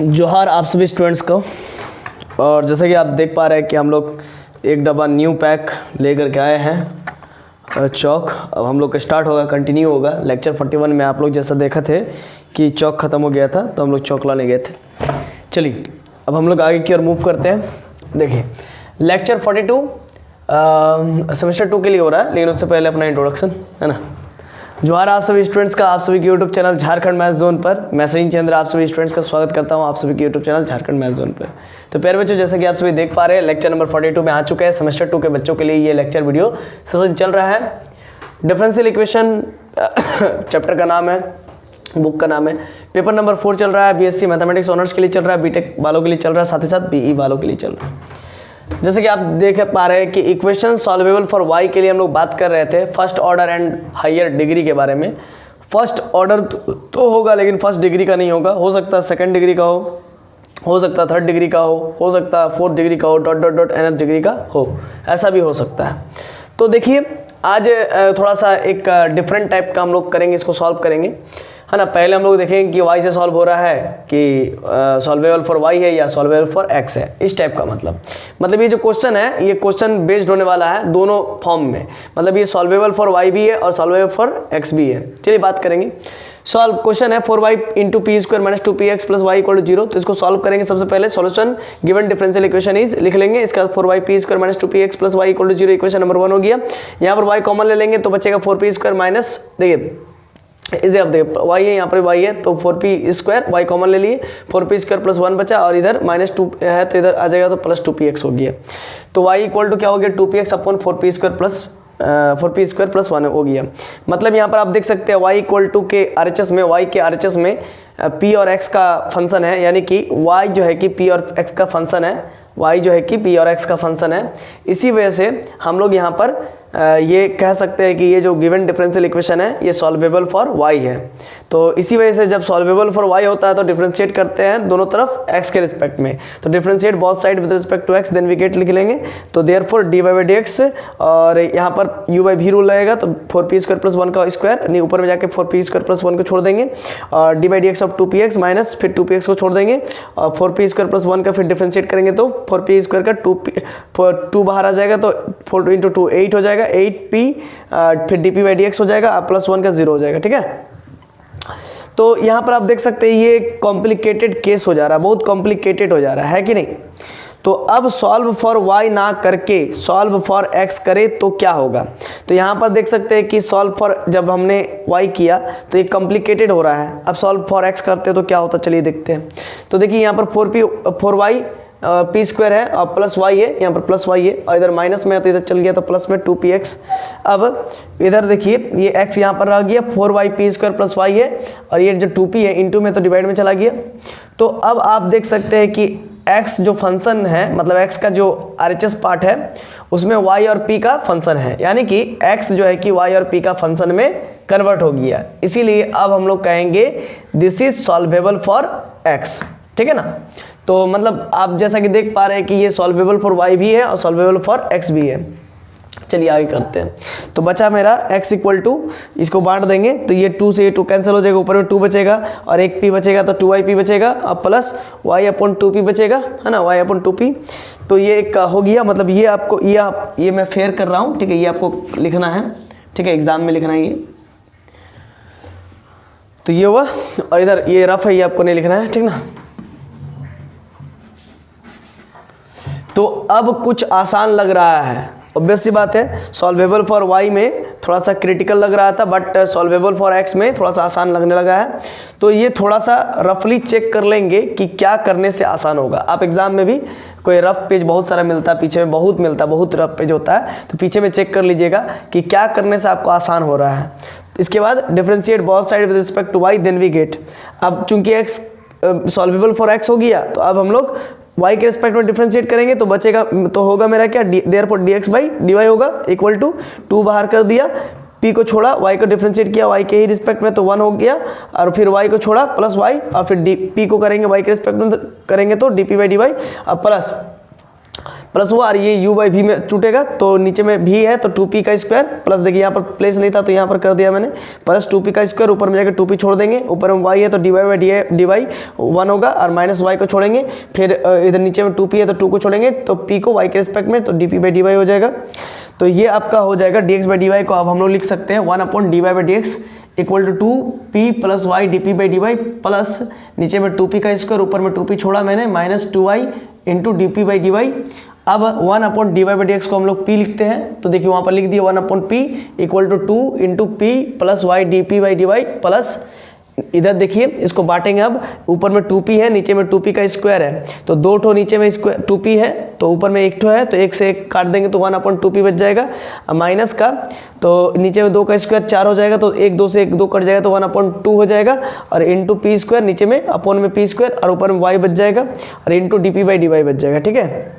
जोहार आप सभी स्टूडेंट्स को। और जैसे कि आप देख पा रहे हैं कि हम लोग एक डब्बा न्यू पैक लेकर के आए हैं चौक। अब हम लोग का स्टार्ट होगा, कंटिन्यू होगा। लेक्चर 41 में आप लोग जैसा देखा थे कि चौक ख़त्म हो गया था तो हम लोग चौक लाने गए थे। चलिए अब हम लोग आगे की ओर मूव करते हैं। देखिए लेक्चर 42 सेमेस्टर 2 के लिए हो रहा है, लेकिन उससे पहले अपना इंट्रोडक्शन है ना। जोहार आप सभी स्टूडेंट्स का, आप सभी के YouTube channel Jharkhand math zone पर मैं सचिन चंद्र आप सभी स्टूडेंट्स का स्वागत करता हूं आप सभी के YouTube channel Jharkhand math zone पर। तो प्यारे बच्चों, जैसे कि आप सभी देख पा रहे हैं लेक्चर नंबर 42 में आ चुके हैं। सेमेस्टर 2 के बच्चों के लिए ये लेक्चर वीडियो सेशन चल रहा है। डिफरेंशियल इक्वेशन चैप्टर का नाम है, बुक का नाम है। पेपर नंबर 4 चल रहा है, बीएससी मैथमेटिक्स ऑनर्स के लिए चल रहा है, बीटेक वालों के लिए चल रहा है, साथ ही साथ बीई वालों के लिए चल रहा है। जैसे कि आप देख पा रहे हैं कि इक्वेशन सॉल्वेबल फॉर वाई के लिए हम लोग बात कर रहे थे first order and higher degree के बारे में। फर्स्ट ऑर्डर तो होगा लेकिन फर्स्ट डिग्री का नहीं होगा, हो सकता है सेकंड डिग्री का हो सकता है थर्ड डिग्री का हो सकता है फोर्थ डिग्री का हो, dot dot dot nth degree का हो, ऐसा भी हो सकता है। तो देखिए आज थोड़ा सा एक डिफरेंट टाइप का हम लोग करेंगे, इसको सॉल्व करेंगे है ना। पहले हम लोग देखेंगे कि y से सॉल्व हो रहा है कि सॉल्वेबल फॉर y है या सॉल्वेबल फॉर x है, इस टाइप का मतलब ये जो क्वेश्चन है ये क्वेश्चन बेस्ड होने वाला है दोनों फॉर्म में। मतलब ये सॉल्वेबल फॉर y भी है और सॉल्वेबल फॉर x भी है। चलिए बात करेंगे। सॉल्व क्वेश्चन है 4y into P square minus 2px plus y equal to 0। तो इसको सॉल्व करेंगे। सबसे पहले solution given differential equation is लिख लेंगे। इसका 4y P square minus 2px plus y equal to 0 equation number 1 हो गया। यहाँ पर y कॉमन ले लेंगे तो बचेगा 4p स्क्वायर माइनस, देखिए इसे आप देखिए y है, यहाँ पर y है तो 4p स्क्वायर, y कॉमन ले लिए, 4p स्क्वायर प्लस 1 बचा और इधर माइनस 2 है तो इधर आ जाएगा तो प्लस 2px हो गया। तो y इक्वल टू क्या हो गया 2px upon 4p square plus 1 हो गया। मतलब यहाँ पर आप देख सकते हैं y इक्वल टू के RHS में, y के RHS में p और x का फंक्शन है, यानी कि y जो है कि p और x का फंक्शन है, y जो है कि p और x का फंक्शन है। इसी वजह से हम लोग यहाँ पर ये कह सकते हैं कि ये जो गिवन डिफरेंशियल इक्वेशन है ये सॉल्वेबल फॉर y है। तो इसी वजह से जब सॉल्वेबल फॉर y होता है तो डिफरेंशिएट करते हैं दोनों तरफ x के रिस्पेक्ट में। तो differentiate both side with respect to x, then we get लिख लेंगे। तो देयरफॉर dy बाई dx और यहाँ पर u बाई v रूल रहेगा तो 4p स्क्वायर प्लस 1 का स्क्वायर, नहीं ऊपर में जाके 4p स्क्वायर प्लस 1 को छोड़ देंगे और D by dx of 2px minus फिर 2px को छोड़ देंगे और 4p स्क्वायर प्लस 1 का फिर डिफरेंशिएट करेंगे तो 4p स्क्वायर का 2 बाहर आ जाएगा तो 4 इंटू 2 8 हो जाएगा, 8p फिर dp बाई dx हो जाएगा, प्लस 1 का 0 हो जाएगा। ठीक है। तो यहाँ पर आप देख सकते हैं ये कॉम्प्लिकेटेड केस हो जा रहा है, बहुत कॉम्प्लिकेटेड हो जा रहा है कि नहीं। तो अब सॉल्व फॉर y ना करके सॉल्व फॉर x करे तो क्या होगा। तो यहाँ पर देख सकते हैं कि सॉल्व फॉर जब हमने y किया तो ये कॉम्प्लिकेटेड हो रहा है। अब सॉल्व फॉर x करते तो क्या होता, चलिए देखते हैं। तो देखिए यहाँ पर 4y पी स्क्वायर है और प्लस y है, यहाँ पर प्लस y है और इधर माइनस में है तो इधर चल गया तो प्लस में 2px। अब इधर देखिए ये x यहाँ पर रह गया, 4y P square plus y है और ये जो 2p है इंटू में तो डिवाइड में चला गया। तो अब आप देख सकते हैं कि x जो फंक्शन है, मतलब x का जो RHS पार्ट है उसमें y और p का फंक्शन है, यानी कि x जो है कि y और p का फंक्शन में कन्वर्ट हो गया। इसीलिए अब हम लोग कहेंगे this is solvable for x। ठीक है ना। तो मतलब आप जैसा कि देख पा रहे हैं कि ये सॉल्वेबल फॉर y भी है और सॉल्वेबल फॉर x भी है। चलिए आगे करते हैं। तो बचा मेरा x इक्वल टू, इसको बांट देंगे तो ये 2 से ये 2 कैंसिल हो जाएगा, ऊपर में 2 बचेगा और एक p बचेगा तो 2yp बचेगा और प्लस y अपॉन 2p बचेगा, है ना, y अपॉन 2p। तो ये एक हो गया। मतलब ये आपको ये मैं फेयर कर रहा हूँ, ठीक है, ये आपको लिखना है, ठीक है, एग्जाम में लिखना है ये। तो ये हुआ और इधर ये रफ है, ये आपको नहीं लिखना है, ठीक ना। तो अब कुछ आसान लग रहा है, ऑब्वियस सी बात है। सॉल्वेबल फॉर y में थोड़ा सा क्रिटिकल लग रहा था बट सॉल्वेबल फॉर x में थोड़ा सा आसान लगने लगा है। तो ये थोड़ा सा रफली चेक कर लेंगे कि क्या करने से आसान होगा। आप एग्जाम में भी कोई रफ पेज बहुत सारा मिलता है, पीछे में बहुत मिलता है, बहुत रफ पेज होता है, तो पीछे में चेक कर लीजिएगा कि क्या करने से आपको आसान हो रहा है। इसके बाद differentiate both side with respect to y, then we get. अब चूंकि x सॉल्वेबल फॉर x हो गया तो अब हम लोग y के रिस्पेक्ट में डिफरेंशिएट करेंगे तो बचेगा, तो होगा मेरा क्या, देयरफॉर dx बाई dy होगा इक्वल टू 2 बाहर कर दिया, p को छोड़ा, y को डिफरेंशिएट किया y के ही रिस्पेक्ट में तो 1 हो गया और फिर y को छोड़ा प्लस y और फिर p को करेंगे y के रिस्पेक्ट में करेंगे तो dp बाई dy और प्लस प्लस हुआ और ये u बाई वी में छूटेगा तो नीचे में v है तो 2p का स्क्वायर प्लस देखिए यहाँ पर प्लेस नहीं था तो यहाँ पर कर दिया मैंने प्लस 2p का स्क्वायर, ऊपर में जाकर 2p छोड़ देंगे, ऊपर में y है तो dy बाई dy 1 होगा और माइनस y को छोड़ेंगे, फिर इधर नीचे में 2p है तो 2 को छोड़ेंगे तो p को y के रिस्पेक्ट में तो dp बाई dy हो जाएगा। तो ये आपका हो जाएगा dx बाई dy को अब हम लोग लिख सकते हैं 1 upon dy by dx equal to 2p plus y dp by dy plus नीचे में 2p का स्क्वायर, ऊपर में 2p छोड़ा मैंने minus 2y into dp by dy। अब 1 अपॉन dy बाई dx को हम लोग p लिखते हैं तो देखिए वहाँ पर लिख दिया 1 upon p equal to 2 into p plus y dp by dy plus इधर देखिए इसको बांटेंगे, अब ऊपर में 2p है नीचे में 2p का स्क्वायर है तो 2 ठो नीचे में स्क्वायर 2p है तो ऊपर में 1 ठो है तो 1 से 1 काट देंगे तो 1 अपॉन 2p बच जाएगा। माइनस का तो नीचे में 2 का स्क्वायर 4 हो जाएगा तो 1 2 से 1 2 कट जाएगा तो 1 अपॉन 2 हो जाएगा और इंटू पी स्क्वायर नीचे में अपॉन में p स्क्वायर और ऊपर में y बच जाएगा और इंटू dp बाई dy बच जाएगा। ठीक है,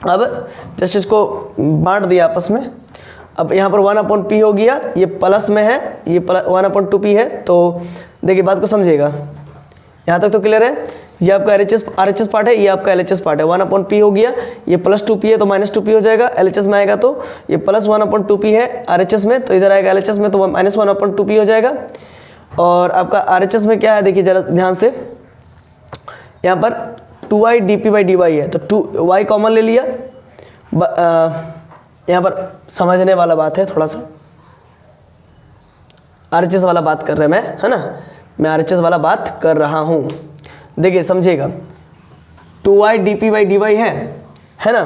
अब जस्ट इसको बांट दिया आपस में। अब यहाँ पर 1 अपॉन p हो गया, ये प्लस में है, ये 1 अपॉन 2p है तो देखिए बात को समझिएगा, यहाँ तक तो क्लियर है। ये आपका RHS पार्ट है, ये आपका LHS पार्ट है। 1 अपॉन p हो गया, ये प्लस 2p है तो माइनस 2p हो जाएगा, LHS में आएगा तो ये प्लस 1 अपॉन 2p है RHS में तो इधर आएगा LHS में तो माइनस 1 अपॉन 2p हो जाएगा। और आपका RHS में क्या है देखिए जरा ध्यान से, यहाँ पर 2y dp बाई dy है तो 2y कॉमन ले लिया। यहाँ पर समझने वाला बात है, थोड़ा सा RHS वाला बात कर रहे हैं मैं, है ना, मैं RHS वाला बात कर रहा हूँ। देखिए समझिएगा 2y dp बाई dy है ना,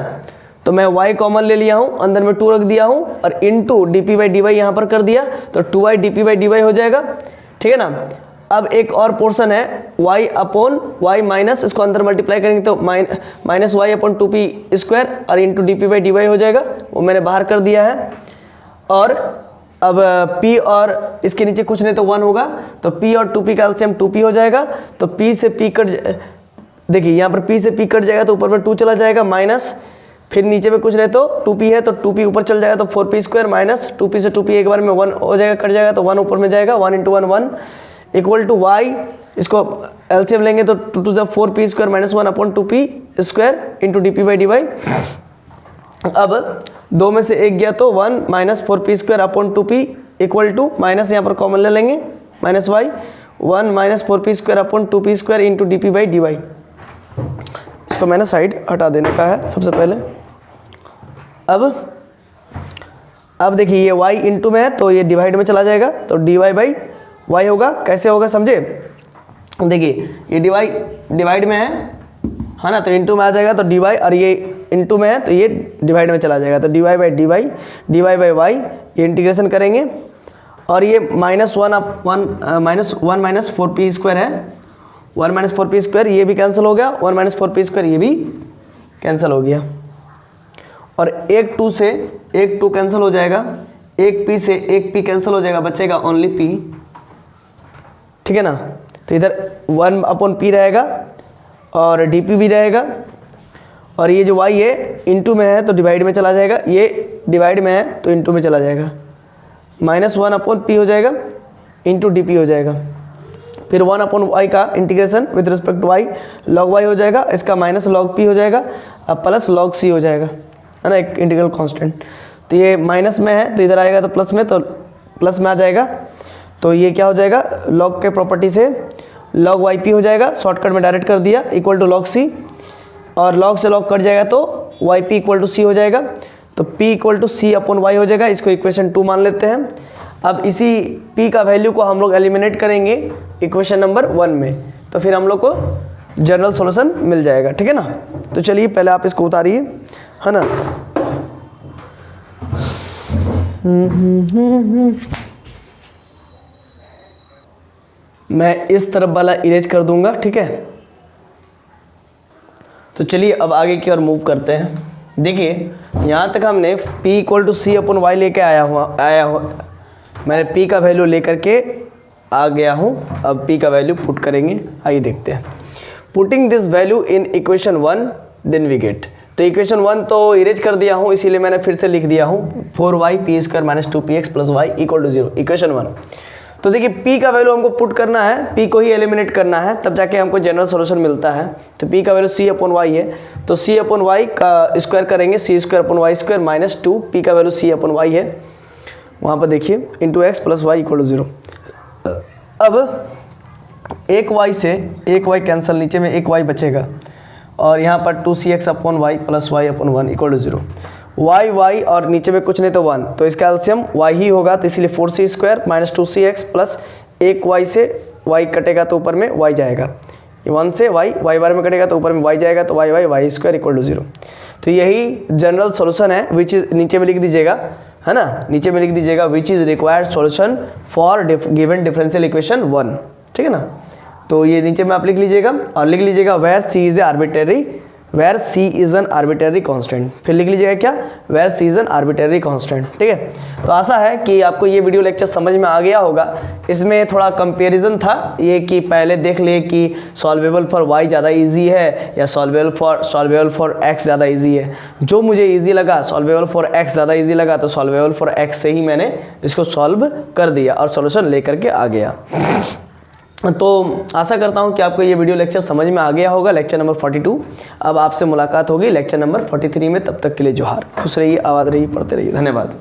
तो मैं y कॉमन ले लिया हूँ, अंदर में 2 रख दिया हूँ और इंटू dp बाई dy यहाँ पर कर दिया तो 2y dp बाई dy हो जाएगा। ठीक है ना, अब एक और पोर्शन है y अपॉन y माइनस, इसको अंदर मल्टीप्लाई करेंगे तो minus y upon 2p square और इंटू dp बाई dy हो जाएगा, वो मैंने बाहर कर दिया है। और अब p और इसके नीचे कुछ नहीं तो 1 होगा तो p और 2p का एलसीएम 2p हो जाएगा तो p से p कट, देखिए यहाँ पर p से p कट जाएगा तो ऊपर में 2 चला जाएगा माइनस, फिर नीचे में कुछ नहीं तो 2p है तो 2p ऊपर चल जाएगा तो 4p स्क्वायर माइनस 2p से 2p एक बार में 1 हो जाएगा, कट जाएगा तो 1 ऊपर में जाएगा, 1 इंटू 1 1 इक्वल टू y, इसको एलसीएम लेंगे तो 2 to 4p square minus 1 upon 2p square into dp by dy। अब 2 में से 1 गया तो 1 minus 4p square upon 2p equal to minus यहाँ पर कॉमन ले लेंगे minus y 1 minus 4p square upon 2p square into dp by dy। इसको मैंने साइड हटा देने का है सबसे पहले। अब देखिए ये y इंटू में है तो ये डिवाइड में चला जाएगा तो dy बाई y होगा। कैसे होगा समझे, देखिए ये डिवाइड में है ना तो इंटू में आ जाएगा तो dy और ये इंटू में है तो ये डिवाइड में चला जाएगा तो dy by dy by y ये इंटीग्रेशन करेंगे और ये माइनस 1 माइनस 4p स्क्वायर है, 1 माइनस 4p स्क्वायर ये भी कैंसिल हो गया, 1 माइनस 4p स्क्वायर ये भी कैंसिल हो गया और एक 2 से एक 2 कैंसिल हो जाएगा, एक p से एक p कैंसिल हो जाएगा, बचेगा ओनली p। ठीक है ना, तो इधर 1 अपॉन p रहेगा और dp भी रहेगा और ये जो y है इंटू में है तो डिवाइड में चला जाएगा, ये डिवाइड में है तो इंटू में चला जाएगा, माइनस 1 अपॉन p हो जाएगा इंटू dp हो जाएगा। फिर 1 अपॉन y का integration with respect to y log y हो जाएगा, इसका माइनस log p हो जाएगा अब प्लस log c हो जाएगा, है ना, एक इंटीग्रल कांस्टेंट। तो ये माइनस में है तो इधर आएगा तो प्लस में, तो प्लस में आ जाएगा तो ये क्या हो जाएगा log के प्रॉपर्टी से log yp हो जाएगा, शॉर्टकट में डायरेक्ट कर दिया इक्वल टू log c और log से log कट जाएगा तो yp इक्वल टू c हो जाएगा तो p equal to c upon y हो जाएगा। इसको इक्वेशन 2 मान लेते हैं। अब इसी p का वैल्यू को हम लोग एलिमिनेट करेंगे इक्वेशन नंबर 1 में तो फिर हम लोग को जनरल सॉल्यूशन मिल जाएगा। ठीक है ना, तो चलिए पहले आप इसको उतारिए, है ना। मैं इस तरफ वाला इरेज कर दूंगा। ठीक है, तो चलिए अब आगे की ओर मूव करते हैं। देखिए यहाँ तक हमने p equal to c upon y लेके आया हुआ मैंने p का वैल्यू लेकर के आ गया हूँ। अब p का वैल्यू पुट करेंगे, आइए देखते हैं। Putting this value in equation 1 then we get, तो इक्वेशन 1 तो इरेज कर दिया हूँ इसीलिए मैंने फिर से लिख दिया हूँ 4y p square minus 2px plus y equal to 0 equation 1। तो देखिए p का वैल्यू हमको पुट करना है, p को ही एलिमिनेट करना है, तब जाके हमको जनरल सॉल्यूशन मिलता है। तो p का वैल्यू c/y है, तो c/y का स्क्वायर करेंगे, c² माइनस 2, p का वैल्यू c/y है, वहाँ पर देखिए into x plus y equal to 0। अब एक y कैंसिल, नीचे में एक y बचेगा और यहाँ पर 2cx/y plus y/1 equal to 0। y और नीचे में कुछ नहीं तो 1, तो इसका एलसीएम y ही होगा, तो इसलिए 4c² माइनस 2cx प्लस एक y से y कटेगा तो ऊपर में y जाएगा, 1 से y बार में कटेगा तो ऊपर में y जाएगा, तो y² इक्वल टू 0। तो यही जनरल सॉल्यूशन है, विच इज नीचे में लिख दीजिएगा, है ना, नीचे में लिख दीजिएगा which is required solution for given differential equation 1, ठीक है ना। तो ये नीचे में आप लिख लीजिएगा और लिख लीजिएगा where c is an arbitrary constant, फिर लिख लीजिएगा क्या, where c is an arbitrary constant, ठीक है। तो आशा है कि आपको ये वीडियो लेक्चर समझ में आ गया होगा। इसमें थोड़ा कंपैरिजन था ये कि पहले देख लिए कि सॉल्वेबल फॉर y ज़्यादा इजी है या सॉल्वेबल फॉर x ज़्यादा इजी है। जो मुझे इजी लगा, सॉल्वेबल फॉर x ज़्यादा इजी लगा, तो सॉल्वेबल फॉर x से ही मैंने इसको सॉल्व कर दिया और सॉल्यूशन लेकर के आ गया। तो आशा करता हूँ कि आपको ये वीडियो लेक्चर समझ में आ गया होगा, लेक्चर नंबर 42। अब आपसे मुलाकात होगी लेक्चर नंबर 43 में, तब तक के लिए जोहार, खुश रहिए, आबाद रहिए, पढ़ते रहिए, धन्यवाद।